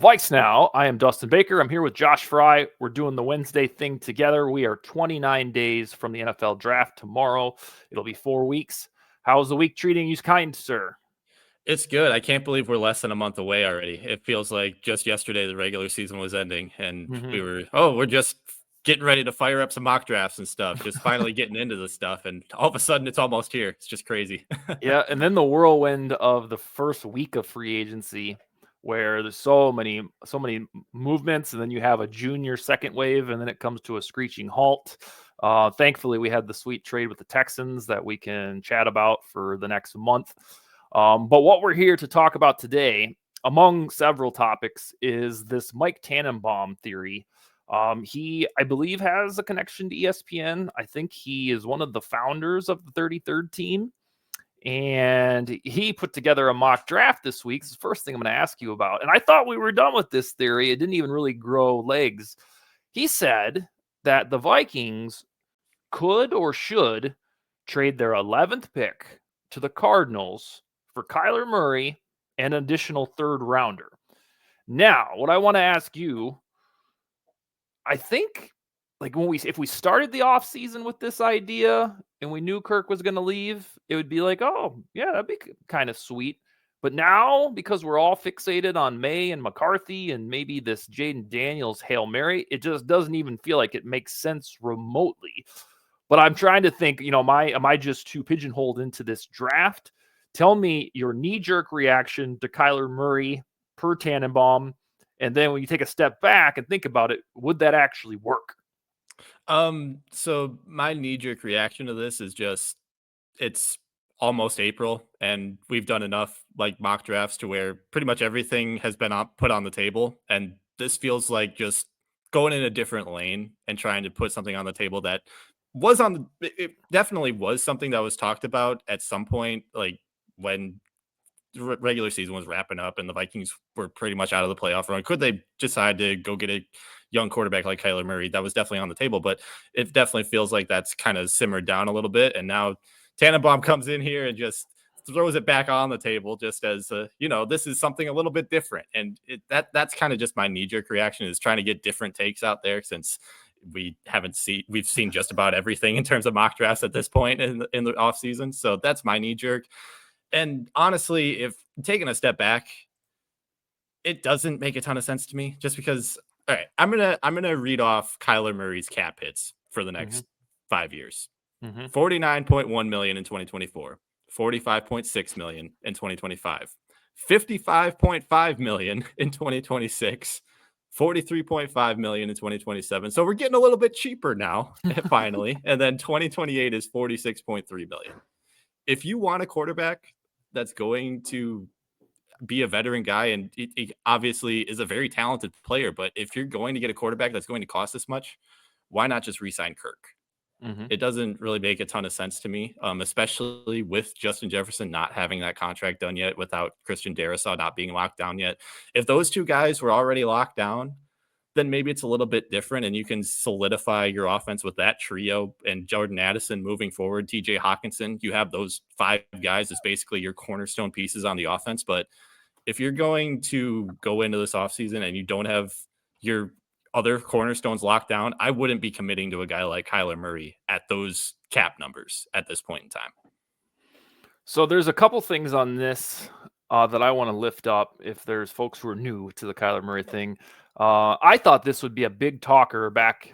VikesNow. I am Dustin Baker. I'm here with Josh Frey. We're doing the Wednesday thing together. We are 29 days from the NFL draft tomorrow. It'll be 4 weeks. How's the week treating you, kind sir? It's good. I can't believe we're less than a month away already. It feels like just yesterday the regular season was ending, and we're just getting ready to fire up some mock drafts and stuff. Just finally getting into this stuff, and all of a sudden it's almost here. It's just crazy. Yeah, and then the whirlwind of the first week of free agency, where there's so many movements, and then you have a junior second wave, and then it comes to a screeching halt. Thankfully, we had the sweet trade with the Texans that we can chat about for the next month. But what we're here to talk about today, among several topics, is this Mike Tannenbaum theory. He, I believe, has a connection to ESPN. I think he is one of the founders of the 33rd team. And he put together a mock draft this week. It's the first thing I'm going to ask you about. And I thought we were done with this theory. It didn't even really grow legs. He said that the Vikings could or should trade their 11th pick to the Cardinals for Kyler Murray and an additional third rounder. Now, what I want to ask you, I think like if we started the offseason with this idea and we knew Kirk was going to leave, it would be like, oh, yeah, that'd be kind of sweet. But now, because we're all fixated on May and McCarthy and maybe this Jaden Daniels Hail Mary, it just doesn't even feel like it makes sense remotely. But I'm trying to think, am I just too pigeonholed into this draft? Tell me your knee-jerk reaction to Kyler Murray per Tannenbaum. And then when you take a step back and think about it, would that actually work? So my knee-jerk reaction to this is just it's almost April, and we've done enough like mock drafts to where pretty much everything has been put on the table, and this feels like just going in a different lane and trying to put something on the table that was it definitely was something that was talked about at some point, like when the regular season was wrapping up and the Vikings were pretty much out of the playoff run. Could they decide to go get a young quarterback like Kyler Murray? That was definitely on the table, but it definitely feels like that's kind of simmered down a little bit. And now Tannenbaum comes in here and just throws it back on the table just as, this is something a little bit different. And that's kind of just my knee-jerk reaction, is trying to get different takes out there, since we've seen just about everything in terms of mock drafts at this point in the offseason. So that's my knee-jerk. And honestly, if taking a step back, it doesn't make a ton of sense to me, just because, all right, I'm gonna read off Kyler Murray's cap hits for the next 5 years. 49.1 million in 2024, 45.6 million in 2025, 55.5 million in 2026, 43.5 million in 2027. So we're getting a little bit cheaper now, finally. And then 2028 is 46.3 million. If you want a quarterback that's going to be a veteran guy, and he obviously is a very talented player, but if you're going to get a quarterback that's going to cost this much, why not just re-sign Kirk? It doesn't really make a ton of sense to me, especially with Justin Jefferson not having that contract done yet, without Christian Darrisaw not being locked down yet. If those two guys were already locked down, then maybe it's a little bit different, and you can solidify your offense with that trio and Jordan Addison moving forward, TJ Hawkinson. You have those 5 guys as basically your cornerstone pieces on the offense. But if you're going to go into this offseason and you don't have your other cornerstones locked down, I wouldn't be committing to a guy like Kyler Murray at those cap numbers at this point in time. So there's a couple things on this that I want to lift up if there's folks who are new to the Kyler Murray thing. I thought this would be a big talker back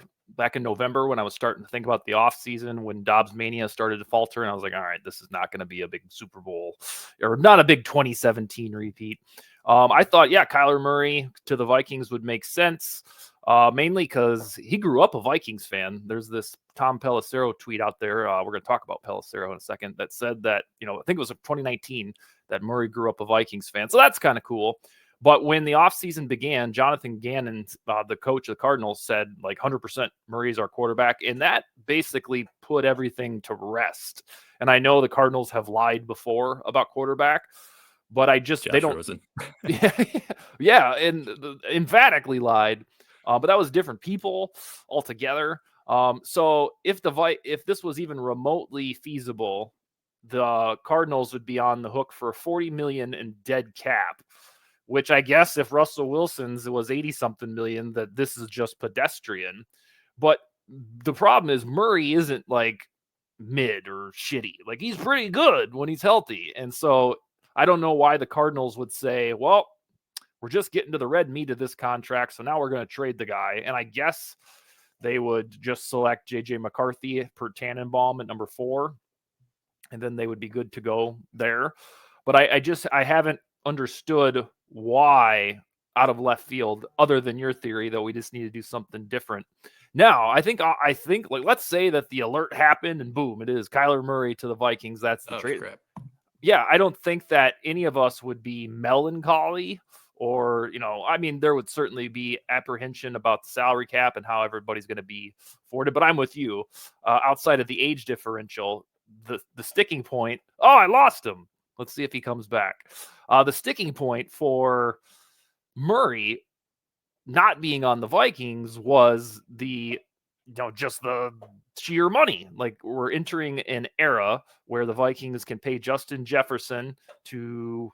in November when I was starting to think about the offseason, when Dobbs Mania started to falter, and I was like, all right, this is not going to be a big Super Bowl, or not a big 2017 repeat. I thought, yeah, Kyler Murray to the Vikings would make sense, mainly because he grew up a Vikings fan. There's this Tom Pelissero tweet out there. We're going to talk about Pelissero in a second, that said that, I think it was 2019 that Murray grew up a Vikings fan. So that's kind of cool. But when the offseason began, Jonathan Gannon, the coach of the Cardinals, said like 100% Murray's our quarterback. And that basically put everything to rest. And I know the Cardinals have lied before about quarterback, but they don't. Yeah, and emphatically lied. But that was different people altogether. So if this was even remotely feasible, the Cardinals would be on the hook for $40 million in dead cap, which I guess if Russell Wilson's was 80 something million, that this is just pedestrian. But the problem is Murray isn't like mid or shitty. Like he's pretty good when he's healthy. And so I don't know why the Cardinals would say, well, we're just getting to the red meat of this contract, so now we're going to trade the guy. And I guess they would just select JJ McCarthy per Tannenbaum at number 4, and then they would be good to go there. But I haven't understood why out of left field, other than your theory that we just need to do something different. Now, I think like let's say that the alert happened and boom, it is Kyler Murray to the Vikings. That's the trade. Crap. Yeah, I don't think that any of us would be melancholy or, I mean, there would certainly be apprehension about the salary cap and how everybody's going to be afforded. But I'm with you. Outside of the age differential, the sticking point, I lost him. Let's see if he comes back. The sticking point for Murray not being on the Vikings was just the sheer money. Like we're entering an era where the Vikings can pay Justin Jefferson to,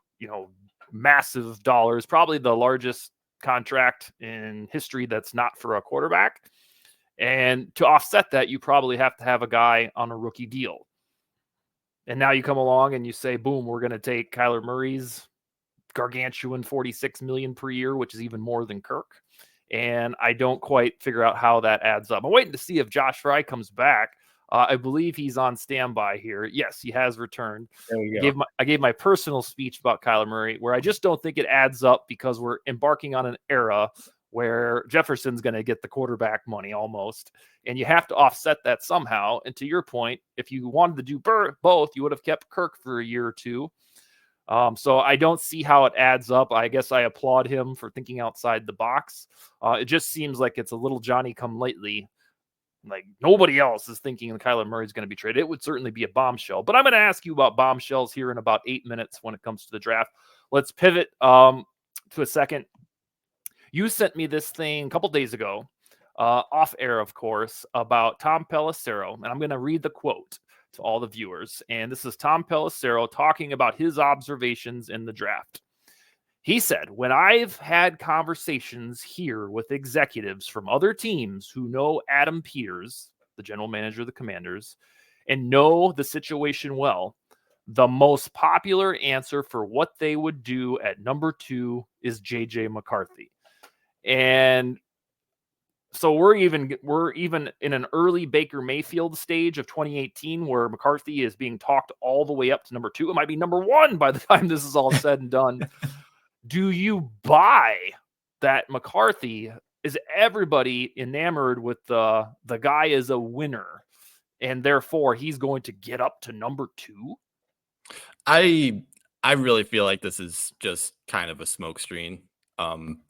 massive dollars, probably the largest contract in history that's not for a quarterback. And to offset that, you probably have to have a guy on a rookie deal. And now you come along and you say, boom, we're going to take Kyler Murray's gargantuan $46 million per year, which is even more than Kirk. And I don't quite figure out how that adds up. I'm waiting to see if Josh Frey comes back. I believe he's on standby here. Yes, he has returned. There we go. I gave my personal speech about Kyler Murray, where I just don't think it adds up because we're embarking on an era where Jefferson's going to get the quarterback money almost. And you have to offset that somehow. And to your point, if you wanted to do both, you would have kept Kirk for a year or two. So I don't see how it adds up. I guess I applaud him for thinking outside the box. It just seems like it's a little Johnny come lately. Like nobody else is thinking Kyler Murray is going to be traded. It would certainly be a bombshell. But I'm going to ask you about bombshells here in about 8 minutes when it comes to the draft. Let's pivot to a second. You sent me this thing a couple days ago, off air, of course, about Tom Pelissero. And I'm going to read the quote to all the viewers. And this is Tom Pelissero talking about his observations in the draft. He said, when I've had conversations here with executives from other teams who know Adam Peters, the general manager of the Commanders, and know the situation well, the most popular answer for what they would do at number 2 is JJ McCarthy. And so we're even in an early Baker Mayfield stage of 2018 where McCarthy is being talked all the way up to number 2. It might be number 1 by the time this is all said and done. Do you buy that McCarthy, is everybody enamored with the guy is a winner and therefore he's going to get up to number 2? I really feel like this is just kind of a smokescreen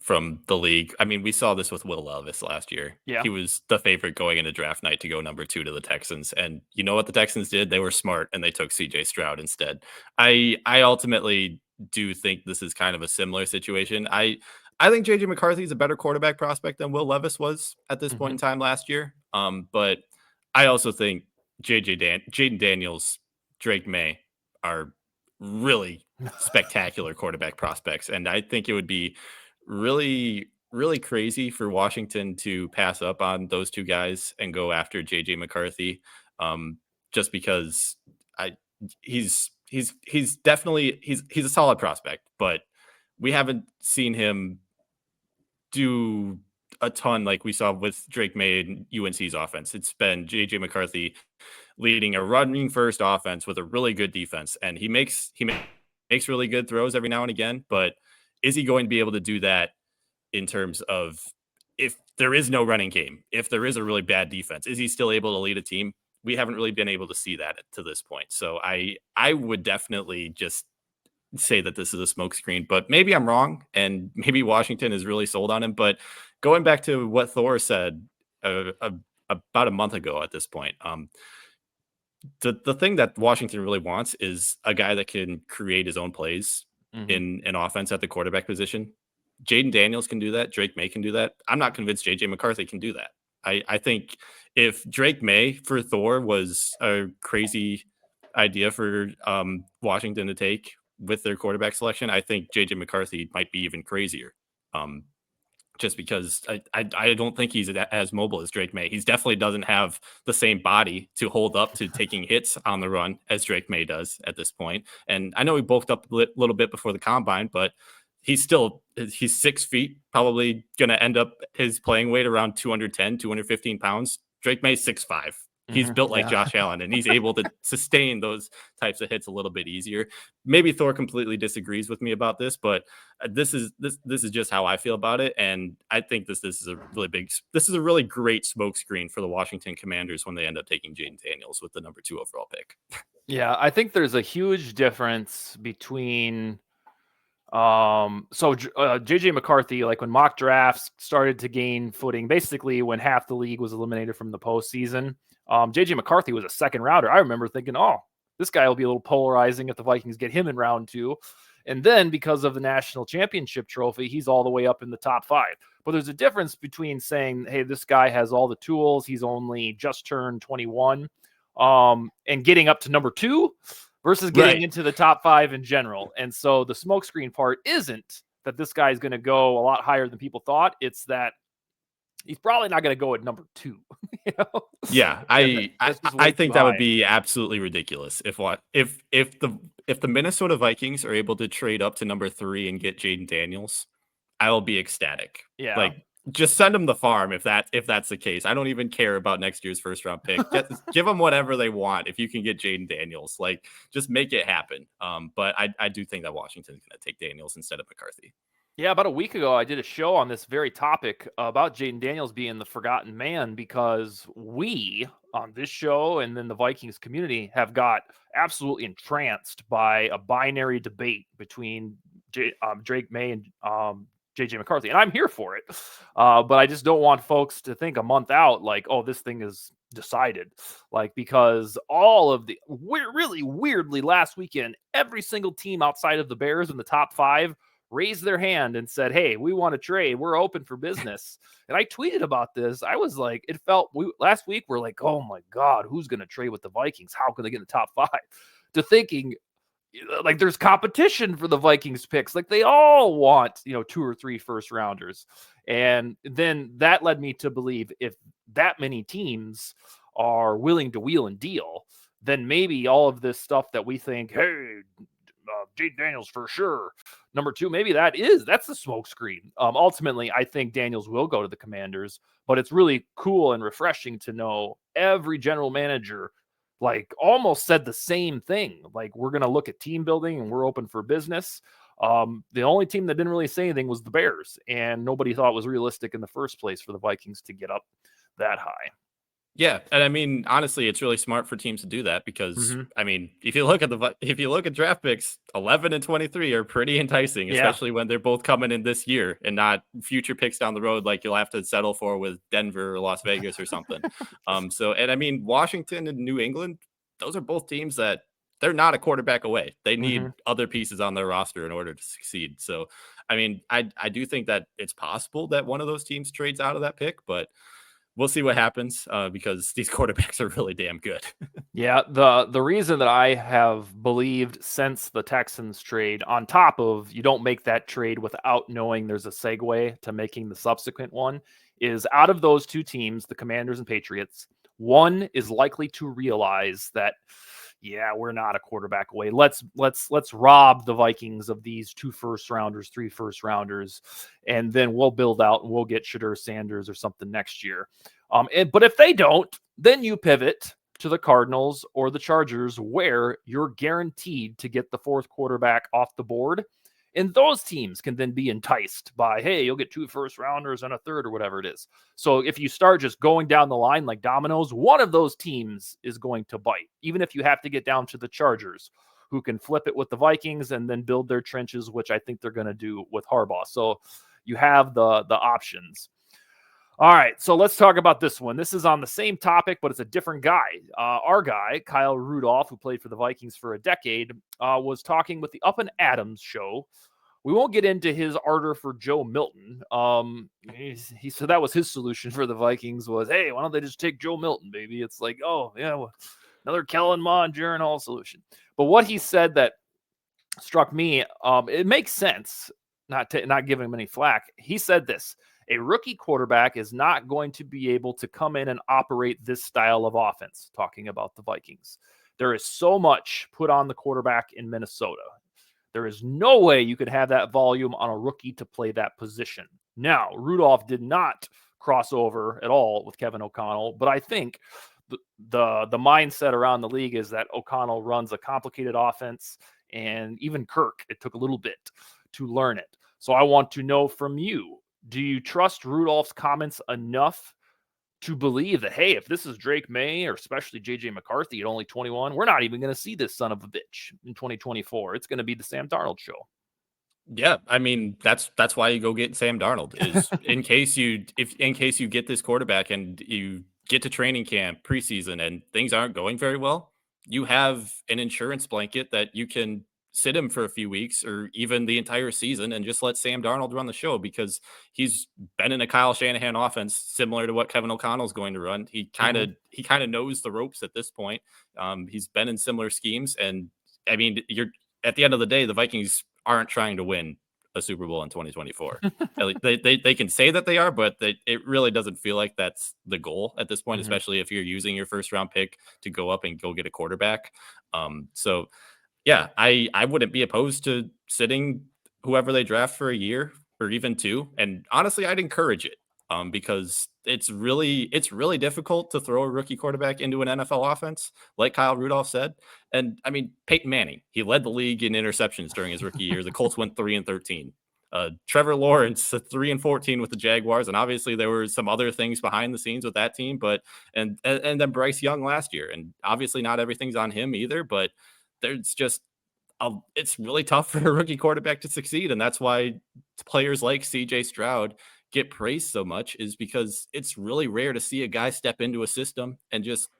from the league. I mean, we saw this with Will Levis last year. Yeah. He was the favorite going into draft night to go number 2 to the Texans. And you know what the Texans did? They were smart and they took CJ Stroud instead. I ultimately do think this is kind of a similar situation. I think JJ McCarthy is a better quarterback prospect than Will Levis was at this point in time last year. But I also think Jaden Daniels, Drake May are really spectacular quarterback prospects. And I think it would be really, really crazy for Washington to pass up on those two guys and go after JJ McCarthy. Just because he's definitely he's a solid prospect, but we haven't seen him do a ton like we saw with Drake May and UNC's offense. It's been JJ McCarthy leading a running first offense with a really good defense, and he makes really good throws every now and again, but is he going to be able to do that in terms of if there is no running game, if there is a really bad defense, is he still able to lead a team? We haven't really been able to see that to this point. So I would definitely just say that this is a smokescreen, but maybe I'm wrong, and maybe Washington is really sold on him. But going back to what Thor said about a month ago at this point, the thing that Washington really wants is a guy that can create his own plays in an offense at the quarterback position. Jaden Daniels can do that. Drake May can do that. I'm not convinced JJ McCarthy can do that. I think if Drake May for Thor was a crazy idea for Washington to take, with their quarterback selection, I think JJ McCarthy might be even crazier. Just because I don't think he's as mobile as Drake May. He definitely doesn't have the same body to hold up to taking hits on the run as Drake May does at this point. And I know he bulked up a little bit before the combine, but he's 6 feet, probably going to end up his playing weight around 210, 215 pounds. Drake May's 6'5". He's built like Josh Allen, and he's able to sustain those types of hits a little bit easier. Maybe Thor completely disagrees with me about this, but this is just how I feel about it. And I think this is a really great smokescreen for the Washington Commanders when they end up taking Jaden Daniels with the number 2 overall pick. Yeah, I think there's a huge difference between JJ McCarthy, like when mock drafts started to gain footing, basically when half the league was eliminated from the postseason, JJ McCarthy was a second rounder. I remember thinking, oh, this guy will be a little polarizing if the Vikings get him in round 2. And then because of the national championship trophy, he's all the way up in the top 5. But there's a difference between saying, hey, this guy has all the tools, he's only just turned 21, and getting up to number 2 versus getting into the top 5 in general. And so the smokescreen part isn't that this guy is going to go a lot higher than people thought. It's that he's probably not going to go at number 2. You know? Yeah, I think that would be absolutely ridiculous if the Minnesota Vikings are able to trade up to number 3 and get Jaden Daniels, I will be ecstatic. Yeah, like just send them the farm if that's the case. I don't even care about next year's first round pick. Give them whatever they want if you can get Jaden Daniels. Like, just make it happen. But I do think that Washington's going to take Daniels instead of McCarthy. Yeah, about a week ago, I did a show on this very topic about Jaden Daniels being the forgotten man, because we on this show and then the Vikings community have got absolutely entranced by a binary debate between Drake May and JJ McCarthy. And I'm here for it. But I just don't want folks to think a month out like, oh, this thing is decided. Like, because all of the really weirdly last weekend, every single team outside of the Bears in the top 5 raised their hand and said, hey, we want to trade. We're open for business. And I tweeted about this. I was like, last week, we're like, oh my God, who's going to trade with the Vikings? How can they get in the top 5? To thinking, like, there's competition for the Vikings picks. Like, they all want, 2 or 3 first rounders. And then that led me to believe if that many teams are willing to wheel and deal, then maybe all of this stuff that we think, hey, Jaden Daniels for sure, number 2, maybe that's the smoke screen. Ultimately, I think Daniels will go to the Commanders, but it's really cool and refreshing to know every general manager like almost said the same thing. Like, we're going to look at team building and we're open for business. The only team that didn't really say anything was the Bears, and nobody thought it was realistic in the first place for the Vikings to get up that high. Yeah, and I mean, honestly, it's really smart for teams to do that because I mean, if you look at draft picks, 11 and 23 are pretty enticing, especially when they're both coming in this year and not future picks down the road like you'll have to settle for with Denver or Las Vegas or something. And I mean, Washington and New England, those are both teams that they're not a quarterback away. They need other pieces on their roster in order to succeed. So, I mean, I do think that it's possible that one of those teams trades out of that pick, but we'll see what happens because these quarterbacks are really damn good. Yeah, the reason that I have believed since the Texans trade, on top of you don't make that trade without knowing there's a segue to making the subsequent one, is out of those 2 teams, the Commanders and Patriots, one is likely to realize that, yeah, we're not a quarterback away. Let's rob the Vikings of these 2 first rounders, 3 first rounders, and then we'll build out and we'll get Shadur Sanders or something next year. But if they don't, then you pivot to the Cardinals or the Chargers, where you're guaranteed to get the 4th quarterback off the board. And those teams can then be enticed by, hey, you'll get 2 first rounders and a 3rd or whatever it is. So if you start just going down the line like dominoes, one of those teams is going to bite, even if you have to get down to the Chargers, who can flip it with the Vikings and then build their trenches, which I think they're going to do with Harbaugh. So you have the options. All right, so let's talk about this one. This is on the same topic, but it's a different guy. Our guy, Kyle Rudolph, who played for the Vikings for a decade, was talking with the Up and Adams show. We won't get into his ardor for Joe Milton. He said that was his solution for the Vikings was, hey, why don't they just take Joe Milton, baby? It's like, oh, yeah, well, another Kellen Mond, Jaron Hall solution. But what he said that struck me. It makes sense, not giving him any flack. He said this: a rookie quarterback is not going to be able to come in and operate this style of offense. Talking about the Vikings, there is so much put on the quarterback in Minnesota. There is no way you could have that volume on a rookie to play that position. Now, Rudolph did not cross over at all with Kevin O'Connell, but I think the mindset around the league is that O'Connell runs a complicated offense, and even Kirk, it took a little bit to learn it. So I want to know from you, do you trust Rudolph's comments enough to believe that, hey, if this is Drake May or especially JJ McCarthy at only 21, we're not even going to see this son of a bitch in 2024. It's going to be the Sam Darnold show. Yeah, I mean that's why you go get Sam Darnold is in case you get this quarterback and you get to training camp preseason and things aren't going very well, you have an insurance blanket that you can sit him for a few weeks or even the entire season and just let Sam Darnold run the show because he's been in a Kyle Shanahan offense similar to what Kevin O'Connell's going to run. He kind of knows the ropes at this point. He's been in similar schemes, and I mean you're at the end of the day, the Vikings aren't trying to win a Super Bowl in 2024. they can say that they are, but it really doesn't feel like that's the goal at this point, especially if you're using your first round pick to go up and go get a quarterback. So yeah, I wouldn't be opposed to sitting whoever they draft for a year or even two. And honestly, I'd encourage it because it's really difficult to throw a rookie quarterback into an NFL offense, like Kyle Rudolph said. And I mean, Peyton Manning, he led the league in interceptions during his rookie year. The Colts went 3-13. Trevor Lawrence 3-14 with the Jaguars, and obviously there were some other things behind the scenes with that team. But and then Bryce Young last year, and obviously not everything's on him either. But there's just it's really tough for a rookie quarterback to succeed, and that's why players like CJ Stroud get praised so much, is because it's really rare to see a guy step into a system and just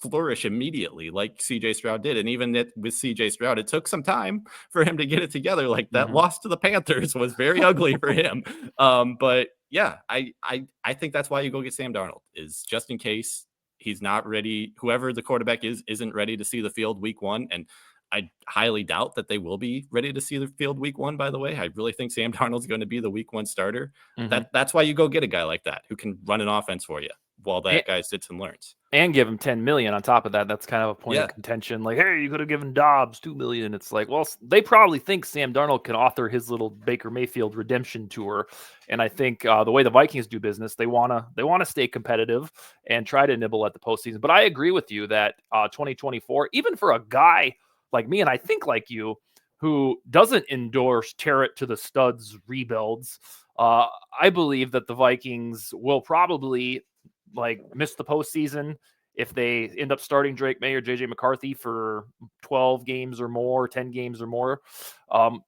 flourish immediately like CJ Stroud did. And even with CJ Stroud, it took some time for him to get it together. Like that loss to the Panthers was very ugly for him. But yeah, I think that's why you go get Sam Darnold, is just in case he's not ready. Whoever the quarterback isn't ready to see the field week one. And I highly doubt that they will be ready to see the field week one, by the way. I really think Sam Darnold's going to be the week one starter. That's why you go get a guy like that who can run an offense for you while that guy sits and learns. And give him $10 million on top of that. That's kind of a point of contention. Like, hey, you could have given Dobbs $2 million. It's like, well, they probably think Sam Darnold can author his little Baker Mayfield redemption tour. And I think the way the Vikings do business, they wanna stay competitive and try to nibble at the postseason. But I agree with you that 2024, even for a guy like me, and I think like you, who doesn't endorse tear it to the studs rebuilds, I believe that the Vikings will probably miss the postseason if they end up starting Drake May or JJ McCarthy for 12 games or more, 10 games or more.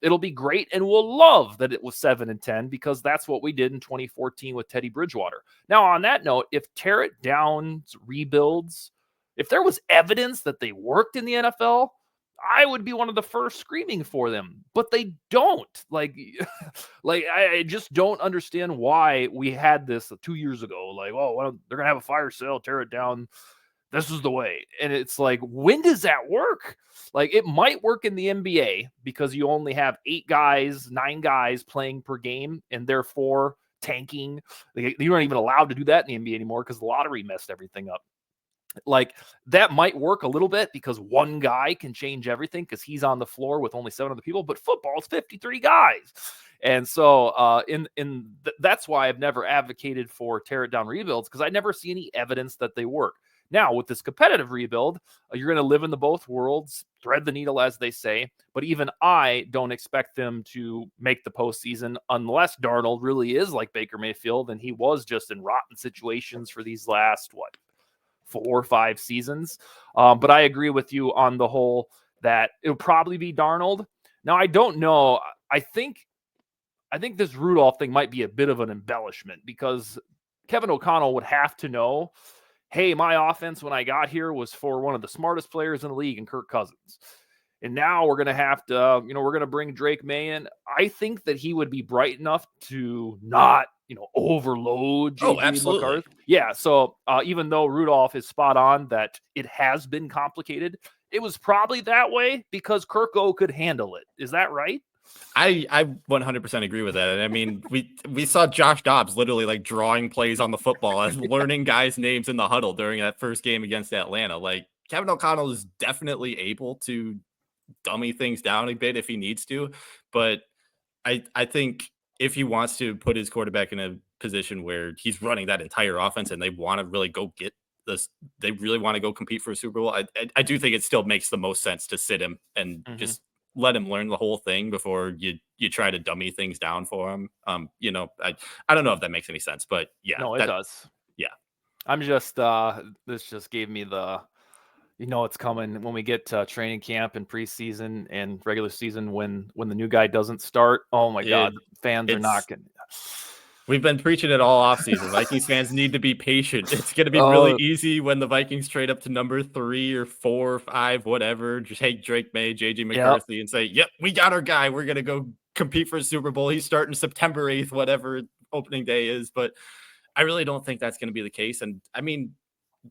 It'll be great, and we'll love that it was 7-10 because that's what we did in 2014 with Teddy Bridgewater. Now, on that note, if tear it down rebuilds, if there was evidence that they worked in the NFL, I would be one of the first screaming for them, but they don't. I just don't understand why we had this 2 years ago. Like, oh, well, they're gonna have a fire sale, tear it down. This is the way. And it's like, when does that work? Like, it might work in the NBA because you only have 9 guys playing per game, and therefore tanking. You're not even allowed to do that in the NBA anymore because the lottery messed everything up. Like, that might work a little bit because one guy can change everything because he's on the floor with only 7 other people, but football is 53 guys. And so that's why I've never advocated for tear it down rebuilds, because I never see any evidence that they work. Now, with this competitive rebuild, you're going to live in the both worlds, thread the needle, as they say. But even I don't expect them to make the postseason unless Darnold really is like Baker Mayfield, and he was just in rotten situations for these last, 4 or 5 seasons. But I agree with you on the whole that it'll probably be Darnold. Now, I don't know. I think this Rudolph thing might be a bit of an embellishment because Kevin O'Connell would have to know, hey, my offense when I got here was for one of the smartest players in the league in Kirk Cousins. And now we're going to have to, we're going to bring Drake May in. I think that he would be bright enough to not overload Oh, JJ absolutely. McCarthy. Yeah. So even though Rudolph is spot on that it has been complicated, it was probably that way because Kirko could handle it. Is that right? I 100% agree with that. And I mean, we saw Josh Dobbs literally like drawing plays on the football and learning guys' names in the huddle during that first game against Atlanta. Like Kevin O'Connell is definitely able to dummy things down a bit if he needs to, but I think if he wants to put his quarterback in a position where he's running that entire offense and they want to really go get this, they really want to go compete for a Super Bowl. I do think it still makes the most sense to sit him and Mm-hmm. just let him learn the whole thing before you try to dummy things down for him. I don't know if that makes any sense, but yeah, No, it does. yeah. I'm just this just gave me the it's coming when we get to training camp and preseason and regular season when the new guy doesn't start. Oh my God, fans are not going. We've been preaching it all offseason. Vikings fans need to be patient. It's going to be really Oh, easy when the Vikings trade up to number 3 or 4 or 5, whatever. Just take Drake May, JJ McCarthy, and say, "Yep, we got our guy. We're going to go compete for a Super Bowl. He's starting September 8th, whatever opening day is." But I really don't think that's going to be the case. And I mean,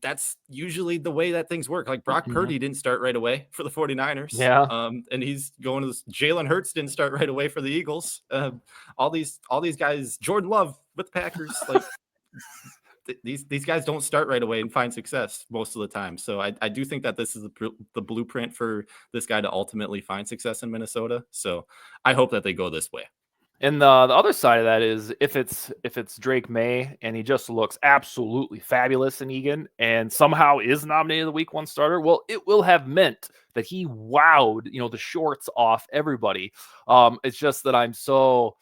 that's usually the way that things work. Like Brock mhm. Purdy didn't start right away for the 49ers. Yeah. And he's going to this. Jalen Hurts didn't start right away for the Eagles. All these guys, Jordan Love with the Packers, like these guys don't start right away and find success most of the time. So I do think that this is the blueprint for this guy to ultimately find success in Minnesota. So I hope that they go this way. And the other side of that is if it's Drake May and he just looks absolutely fabulous in Egan and somehow is nominated the week 1 starter, well, it will have meant that he wowed, the shorts off everybody. It's just that I'm so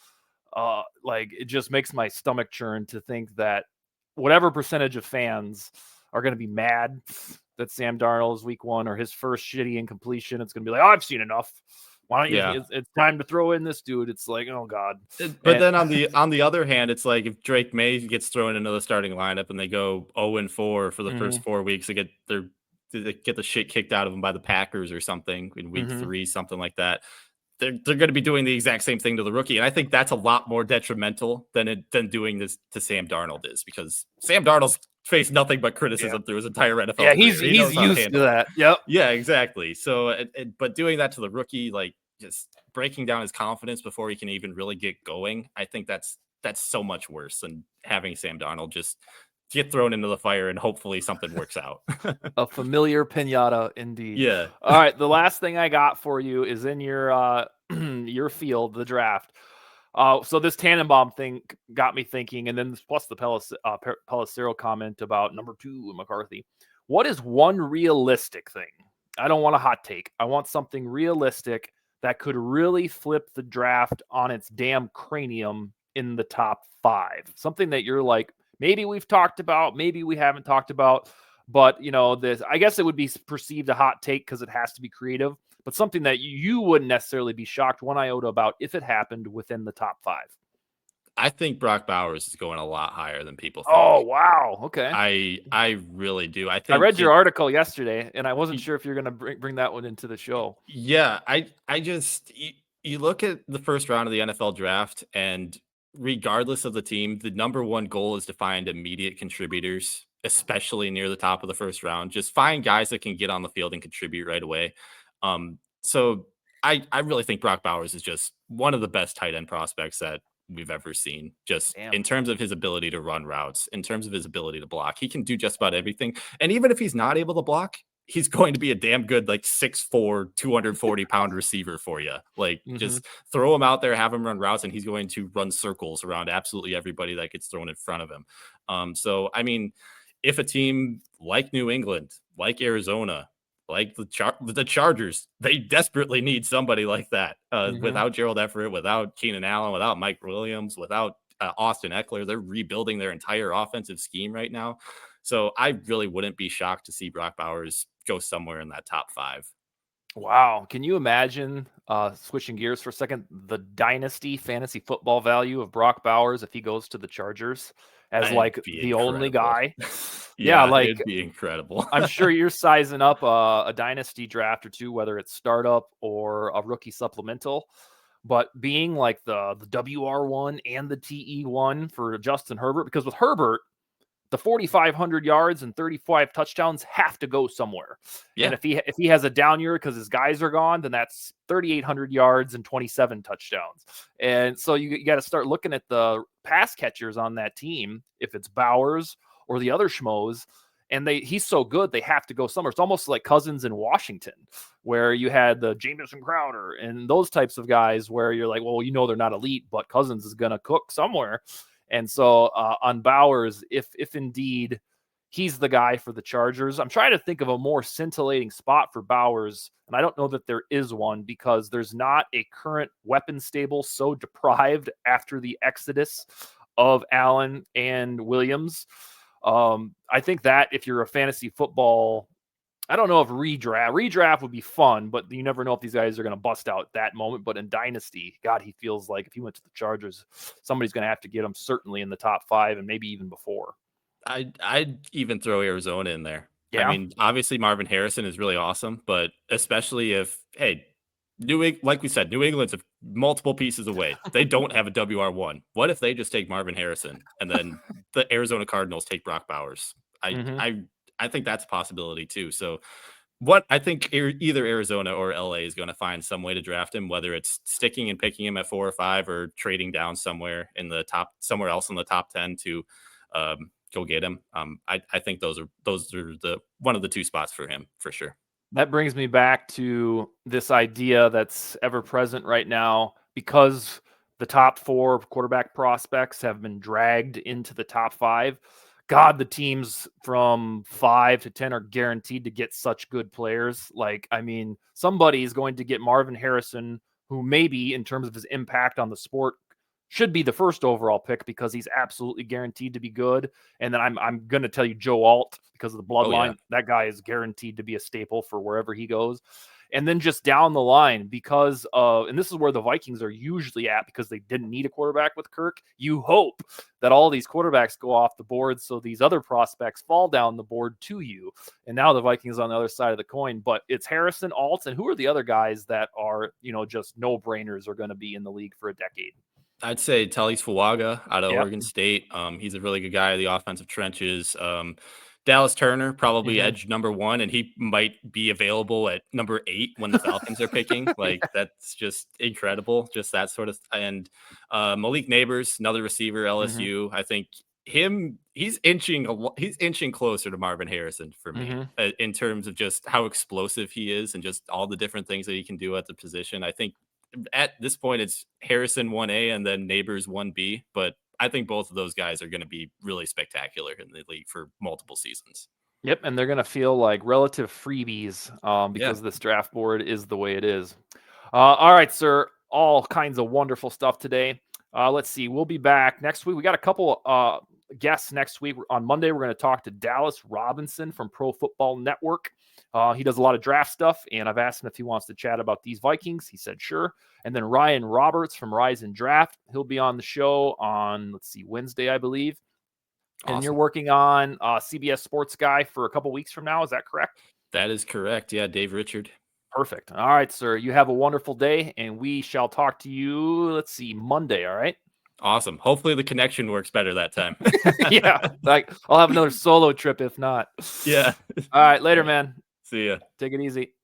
it just makes my stomach churn to think that whatever percentage of fans are going to be mad that Sam Darnold is week 1 or his first shitty incompletion. It's going to be like, oh, I've seen enough. Why don't you? It's time to throw in this dude. It's like, oh God. But then on the other hand, it's like if Drake May gets thrown into the starting lineup and they go 0-4 for the first 4 weeks, they get the shit kicked out of them by the Packers or something in week 3, something like that. They're going to be doing the exact same thing to the rookie, and I think that's a lot more detrimental than doing this to Sam Darnold is, because Sam Darnold's faced nothing but criticism through his entire NFL career. He's used to that. Yep. Yeah, exactly. So, but doing that to the rookie, like just breaking down his confidence before he can even really get going, I think that's so much worse than having Sam Darnold just get thrown into the fire and hopefully something works out. A familiar pinata indeed. Yeah. All right. The last thing I got for you is in your your field, the draft. So this Tannenbaum thing got me thinking, and then plus the Pelissero comment about number 2 McCarthy. What is one realistic thing? I don't want a hot take. I want something realistic that could really flip the draft on its damn cranium in the top 5. Something that you're like, maybe we've talked about, maybe we haven't talked about, but this, I guess it would be perceived a hot take because it has to be creative, but something that you wouldn't necessarily be shocked one iota about if it happened within the top 5. I think Brock Bowers is going a lot higher than people think. Oh, wow. Okay. I really do. I read your article yesterday, and I wasn't sure if you're going to bring that one into the show. Yeah, I just you look at the first round of the NFL draft, and regardless of the team, the number 1 goal is to find immediate contributors, especially near the top of the first round. Just find guys that can get on the field and contribute right away. So I really think Brock Bowers is just one of the best tight end prospects that we've ever seen, just in terms of his ability to run routes, in terms of his ability to block. He can do just about everything. And even if he's not able to block, he's going to be a damn good, like 6'4", 240-pound receiver for you. Like, just throw him out there, have him run routes, and he's going to run circles around absolutely everybody that gets thrown in front of him. So, I mean, if a team like New England, like Arizona, like the Chargers, they desperately need somebody like that. Without Gerald Everett, without Keenan Allen, without Mike Williams, without Austin Eckler, they're rebuilding their entire offensive scheme right now. So I really wouldn't be shocked to see Brock Bowers go somewhere in that top 5. Wow. Can you imagine, switching gears for a second, the dynasty fantasy football value of Brock Bowers if he goes to the Chargers as the only guy? Yeah, like it'd be incredible. I'm sure you're sizing up a dynasty draft or 2, whether it's startup or a rookie supplemental, but being like the WR1 and the TE1 for Justin Herbert, because with Herbert, the 4,500 yards and 35 touchdowns have to go somewhere. And Yeah. if he has a down year because his guys are gone, then that's 3,800 yards and 27 touchdowns. And so you got to start looking at the pass catchers on that team. If it's Bowers or the other schmoes, and he's so good, they have to go somewhere. It's almost like Cousins in Washington, where you had the Jamison Crowder and those types of guys where you're like, well, they're not elite, but Cousins is going to cook somewhere. And so on Bowers, if indeed he's the guy for the Chargers, I'm trying to think of a more scintillating spot for Bowers, and I don't know that there is one because there's not a current weapon stable so deprived after the exodus of Allen and Williams. I think that if you're a fantasy football, I don't know if redraft would be fun, but you never know if these guys are going to bust out that moment. But in Dynasty, God, he feels like if he went to the Chargers, somebody's going to have to get him certainly in the top 5 and maybe even before. I'd even throw Arizona in there. I Yeah. mean, obviously Marvin Harrison is really awesome, but especially if, hey, like we said, New England's multiple pieces away. They don't have a WR1. What if they just take Marvin Harrison and then the Arizona Cardinals take Brock Bowers? I think that's a possibility too. So what I think either Arizona or LA is going to find some way to draft him, whether it's sticking and picking him at 4 or 5 or trading down somewhere somewhere else in the top 10 to go get him. I think those are the one of the 2 spots for him for sure. That brings me back to this idea that's ever present right now, because the top 4 quarterback prospects have been dragged into the top 5. God, the teams from 5 to 10 are guaranteed to get such good players. Like, I mean, somebody's going to get Marvin Harrison, who maybe in terms of his impact on the sport should be the first overall pick because he's absolutely guaranteed to be good. And then I'm going to tell you Joe Alt, because of the bloodline. Yeah. That guy is guaranteed to be a staple for wherever he goes. And then just down the line, because and this is where the Vikings are usually at, because they didn't need a quarterback with Kirk. You hope that all these quarterbacks go off the board so these other prospects fall down the board to you. And now the Vikings on the other side of the coin. But it's Harrison, Alt, and who are the other guys that are, just no-brainers are going to be in the league for a decade? I'd say Talis Fuaga out of Oregon State. He's a really good guy in the offensive trenches. Dallas Turner, probably edge number 1, and he might be available at number 8 when the Falcons are picking. Like, that's just incredible. Just that sort of. And Malik Neighbors, another receiver, LSU. I think he's inching closer to Marvin Harrison for me in terms of just how explosive he is and just all the different things that he can do at the position. I think at this point it's Harrison 1A and then Neighbors 1B, but I think both of those guys are going to be really spectacular in the league for multiple seasons. Yep, and they're going to feel like relative freebies because this draft board is the way it is. All right, sir. All kinds of wonderful stuff today. Let's see. We'll be back next week. We got a couple guests next week. On Monday, we're going to talk to Dallas Robinson from Pro Football Network. He does a lot of draft stuff, and I've asked him if he wants to chat about these Vikings. He said sure. And then Ryan Roberts from Rise and Draft. He'll be on the show on, Wednesday, I believe. Awesome. And you're working on CBS Sports Guy for a couple weeks from now. Is that correct? That is correct. Yeah, Dave Richard. Perfect. All right, sir. You have a wonderful day, and we shall talk to you, Monday, all right? Awesome. Hopefully the connection works better that time. Yeah, I'll have another solo trip if not. Yeah. All right, later, man. See ya. Take it easy.